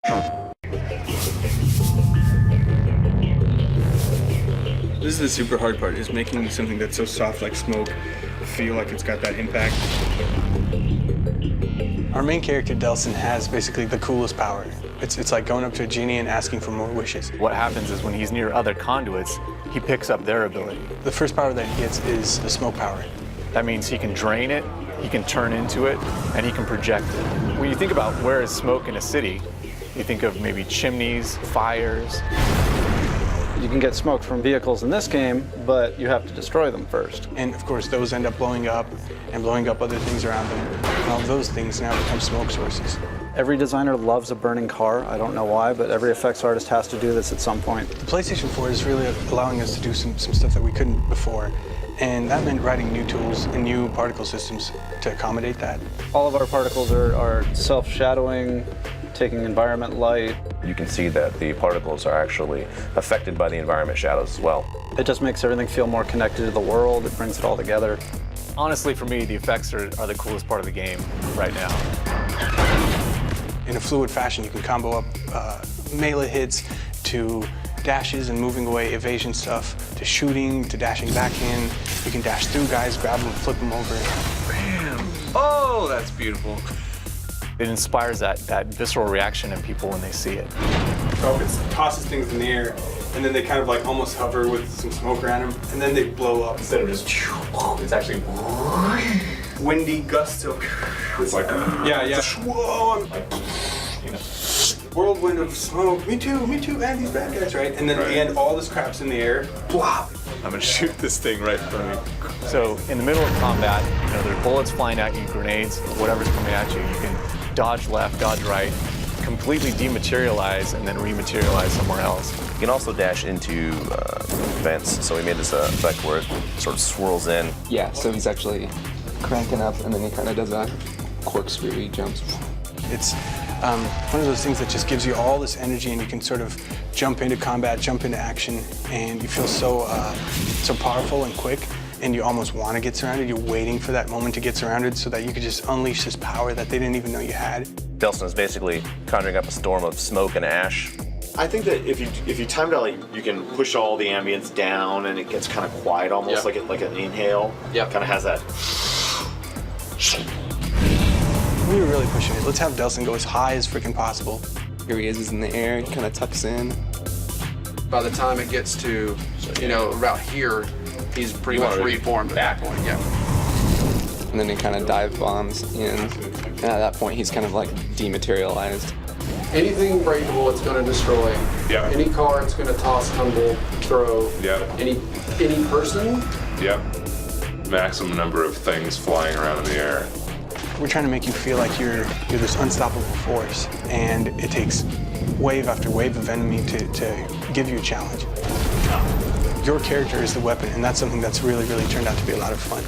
This is the super hard part, is making something that's so soft like smoke feel like it's got that impact. Our main character, Delson, has basically the coolest power. It's like going up to a genie and asking for more wishes. What happens is when he's near other conduits, he picks up their ability. The first power that he gets is the smoke power. That means he can drain it, he can turn into it, and he can project it. When you think about where is smoke in a city, you think of maybe chimneys, fires. You can get smoke from vehicles in this game, but you have to destroy them first. And of course, those end up blowing up and blowing up other things around them. And all those things now become smoke sources. Every designer loves a burning car. I don't know why, but every effects artist has to do this at some point. The PlayStation 4 is really allowing us to do some stuff that we couldn't before. And that meant writing new tools and new particle systems to accommodate that. All of our particles are self-shadowing, taking environment light. You can see that the particles are actually affected by the environment shadows as well. It just makes everything feel more connected to the world. It brings it all together. Honestly, for me, the effects are the coolest part of the game right now. In a fluid fashion, you can combo up melee hits to dashes and moving away evasion stuff, to shooting, to dashing back in. You can dash through guys, grab them, flip them over. Bam! Oh, that's beautiful. It inspires that visceral reaction in people when they see it. It tosses things in the air, and then they kind of like almost hover with some smoke around them, and then they blow up. Instead of just, it's actually windy gusts of, it's like, whoa, whirlwind of smoke. Me too, and these bad guys, right? And then at the end, all this crap's in the air, blop. I'm gonna shoot this thing right in front of me. So in the middle of combat, there's bullets flying at you, grenades, whatever's coming at you. You can dodge left, dodge right, completely dematerialize, and then rematerialize somewhere else. You can also dash into vents, so we made this effect where it sort of swirls in. Yeah, so he's actually cranking up, and then he kind of does a corkscrew, he jumps. It's one of those things that just gives you all this energy, and you can sort of jump into combat, jump into action, and you feel so powerful and quick, and you almost want to get surrounded. You're waiting for that moment to get surrounded so that you could just unleash this power that they didn't even know you had. Delson is basically conjuring up a storm of smoke and ash. I think that if you timed out, like, you can push all the ambience down and it gets kind of quiet, almost like an inhale. Yeah, kind of has that. We were really pushing it. Let's have Delson go as high as freaking possible. Here he is in the air, he kind of tucks in. By the time it gets to, about here, he's pretty much reformed at that point, yeah. And then he kind of dive bombs in. And at that point, he's kind of like dematerialized. Anything breakable, it's going to destroy. Yeah. Any car, it's going to toss, tumble, throw. Yeah. Any person. Yep. Maximum number of things flying around in the air. We're trying to make you feel like you're this unstoppable force, and it takes wave after wave of enemy to give you a challenge. Your character is the weapon, and that's something that's really, really turned out to be a lot of fun.